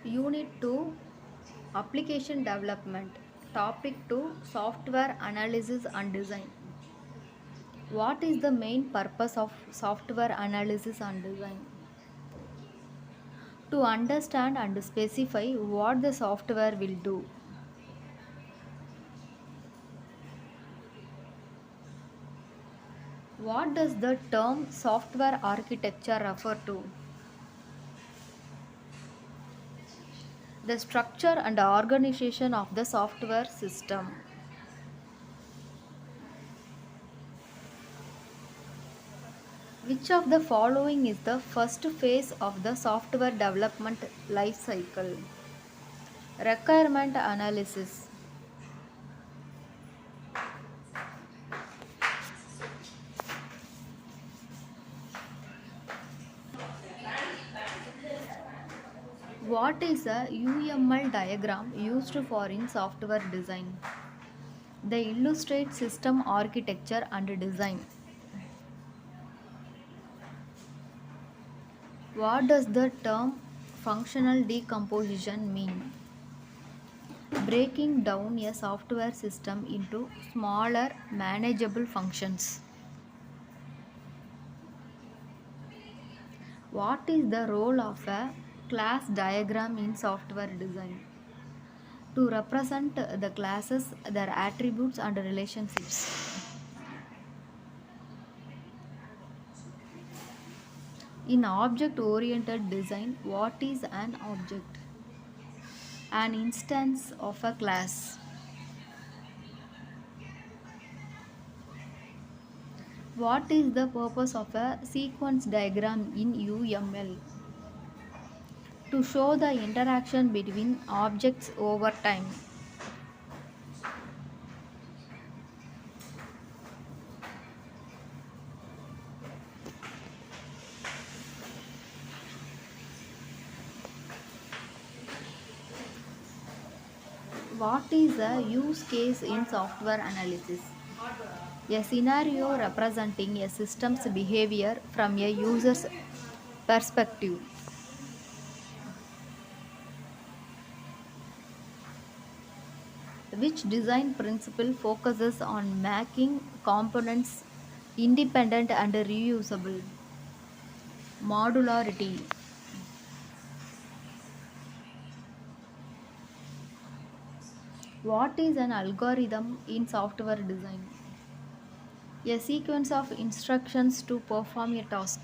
Unit 2 Application Development. Topic 2 Software Analysis and Design. What is the main purpose of software analysis and design? To understand and specify what the software will do. What does the term software architecture refer to? The structure and organization of the software system. Which of the following is the first phase of the software development life cycle? Requirement analysis. What is a UML diagram used for in software design? They illustrate system architecture and design. What does the term functional decomposition mean? Breaking down a software system into smaller manageable functions. What is the role of a class diagram in software design? To represent the classes, their attributes and relationships. In object oriented design, what is an object? An instance of a class. What is the purpose of a sequence diagram in UML? To show the interaction between objects over time. What is a use case in software analysis? A scenario representing a system's behavior from a user's perspective. Which design principle focuses on making components independent and reusable? Modularity. What is an algorithm in software design? A sequence of instructions to perform a task.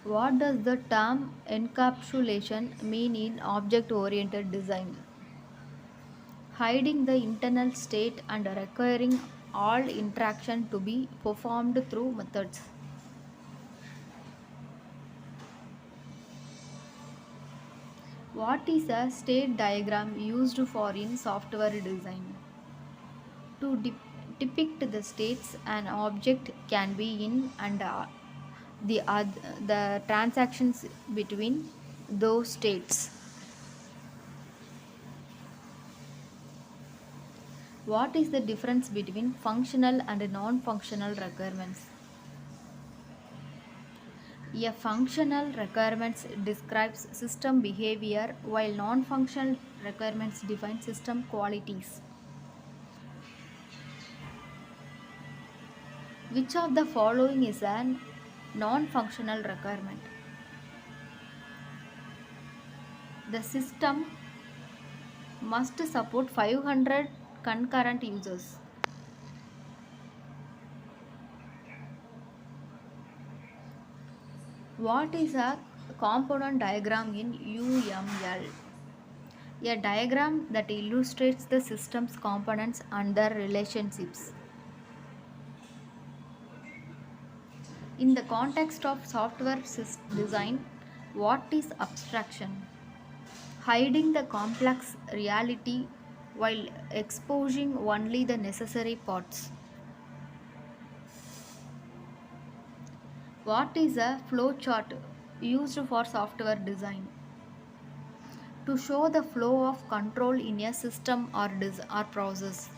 What does the term encapsulation mean in object oriented design? Hiding the internal state and requiring all interaction to be performed through methods. What is a state diagram used for in software design? To depict the states an object can be in and the transactions between those states. What is the difference between functional and non-functional requirements? A functional requirements describes system behavior while non-functional requirements define system qualities. Which of the following is an non-functional requirement? The system must support 500 concurrent users. What is a component diagram in UML? A diagram that illustrates the system's components and their relationships. In the context of software design, what is abstraction? Hiding the complex reality while exposing only the necessary parts. What is a flowchart used for software design? To show the flow of control in a system or process.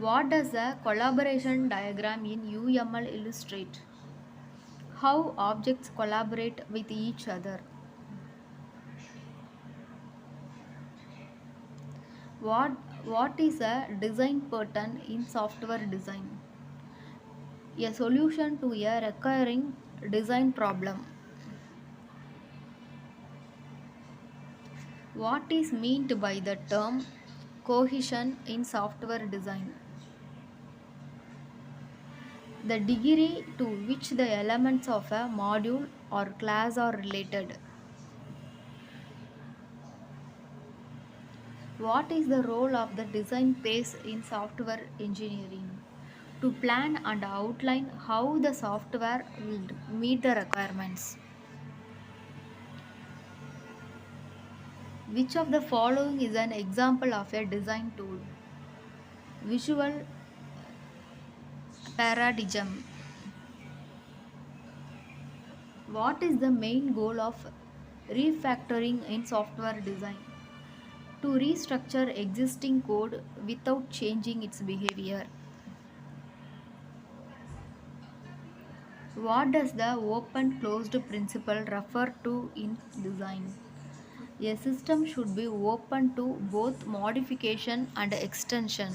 What does a collaboration diagram in UML illustrate? How objects collaborate with each other. What, what is a design pattern in software design? A solution to a recurring design problem. What is meant by the term cohesion in software design? The degree to which the elements of a module or class are related. What is the role of the design phase in software engineering? To plan and outline how the software will meet the requirements. Which of the following is an example of a design tool? Visual paradigm. What is the main goal of refactoring in software design? To restructure existing code without changing its behavior. What does the open closed principle refer to in design? A system should be open to both modification and extension.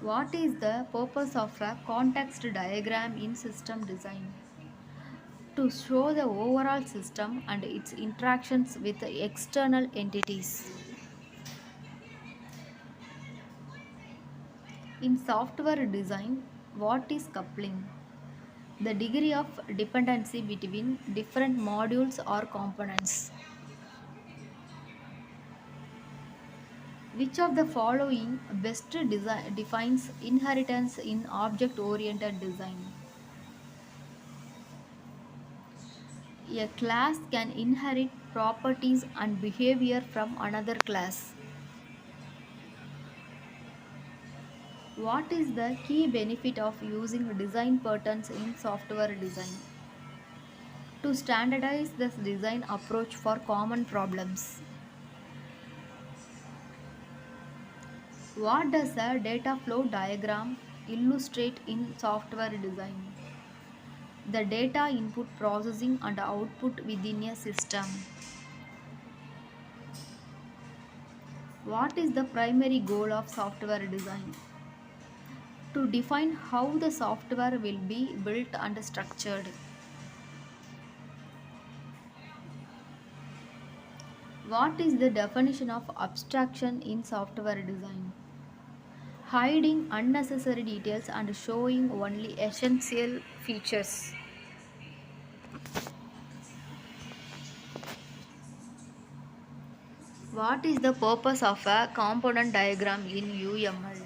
What is the purpose of a context diagram in system design? To show the overall system and its interactions with external entities. In software design, what is coupling? The degree of dependency between different modules or components. Which of the following best defines inheritance in object-oriented design? A class can inherit properties and behavior from another class. What is the key benefit of using design patterns in software design? To standardize this design approach for common problems. What does a data flow diagram illustrate in software design? The data input processing and output within a system. What is the primary goal of software design? To define how the software will be built and structured. What is the definition of abstraction in software design? Hiding unnecessary details and showing only essential features. What is the purpose of a component diagram in UML?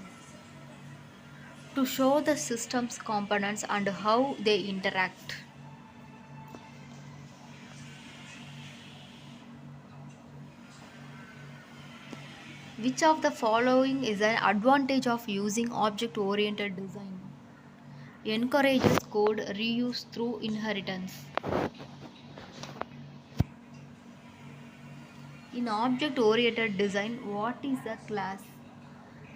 To show the system's components and how they interact. Which of the following is an advantage of using object-oriented design? Encourages code reuse through inheritance. In object-oriented design, what is a class?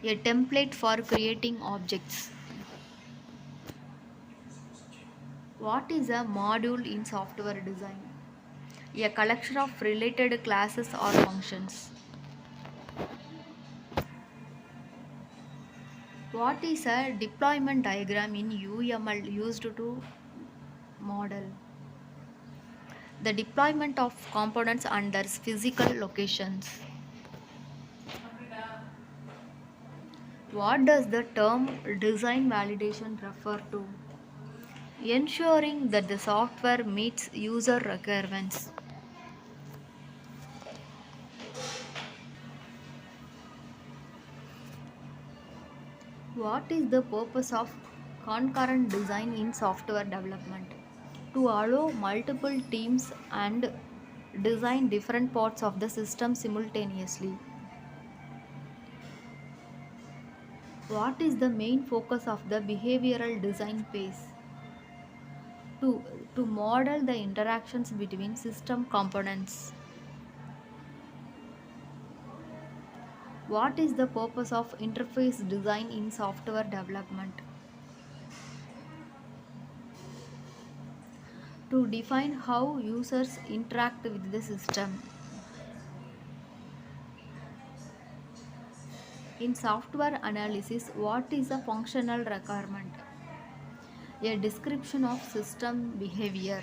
A template for creating objects. What is a module in software design? A collection of related classes or functions. What is a deployment diagram in UML used to model? The deployment of components under physical locations. What does the term design validation refer to? Ensuring that the software meets user requirements. What is the purpose of concurrent design in software development? To allow multiple teams and design different parts of the system simultaneously. What is the main focus of the behavioral design phase? To, to model the interactions between system components. What is the purpose of interface design in software development? To define how users interact with the system. In software analysis, what is a functional requirement? A description of system behavior.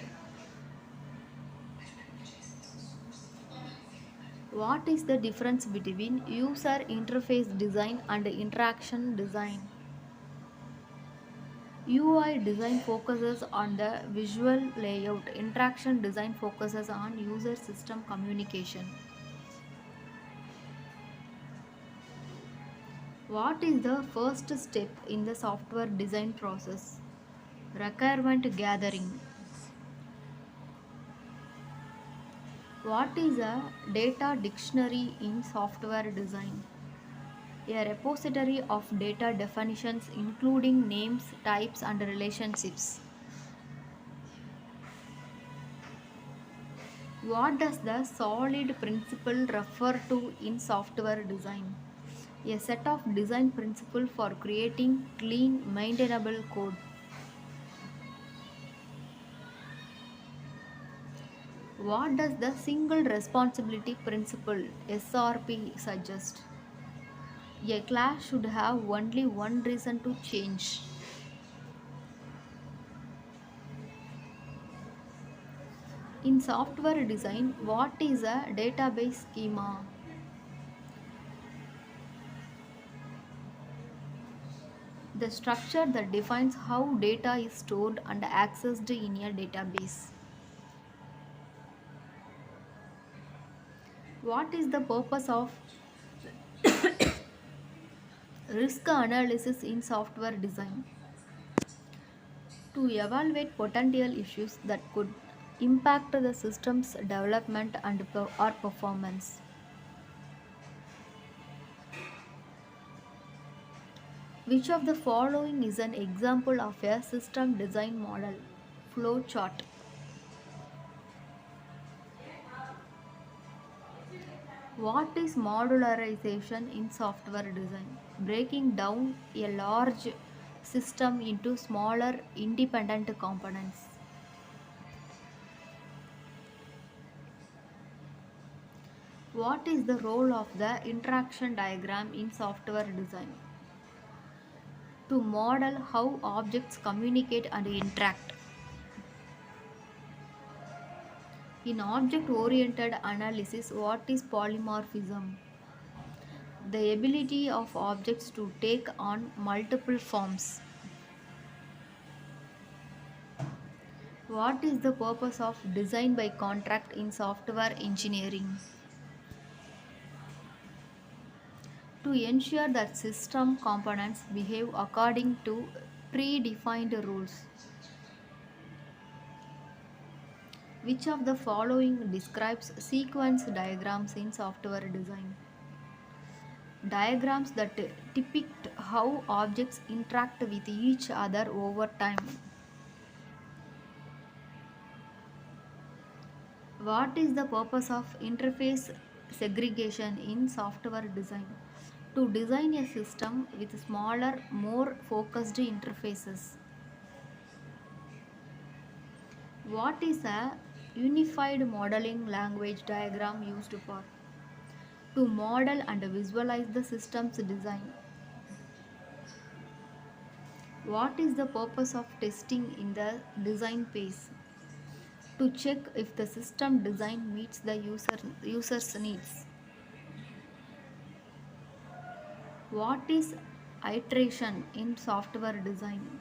What is the difference between user interface design and interaction design? UI design focuses on the visual layout. Interaction design focuses on user system communication. What is the first step in the software design process? Requirement gathering. What is a data dictionary in software design? A repository of data definitions including names, types, and relationships. What does the solid principle refer to in software design? A set of design principles for creating clean, maintainable code. What does the single responsibility principle (SRP) suggest? A class should have only one reason to change. In software design, what is a database schema? The structure that defines how data is stored and accessed in a database. What is the purpose of risk analysis in software design? To evaluate potential issues that could impact the system's development or performance. Which of the following is an example of a system design model? Flow chart. What is modularization in software design? Breaking down a large system into smaller independent components. What is the role of the interaction diagram in software design? To model how objects communicate and interact. In object-oriented analysis, what is polymorphism? The ability of objects to take on multiple forms. What is the purpose of design by contract in software engineering? To ensure that system components behave according to predefined rules. Which of the following describes sequence diagrams in software design? Diagrams that depict how objects interact with each other over time. What is the purpose of interface segregation in software design? To design a system with smaller, more focused interfaces. What is a unified modeling language diagram used for? To model and visualize the system's design. What is the purpose of testing in the design phase? To check if the system design meets the user's needs. What is iteration in software design?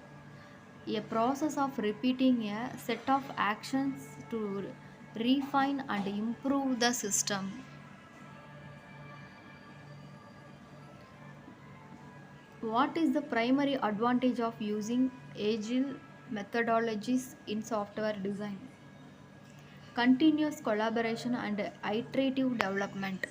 A process of repeating a set of actions to refine and improve the system. What is the primary advantage of using agile methodologies in software design? Continuous collaboration and iterative development.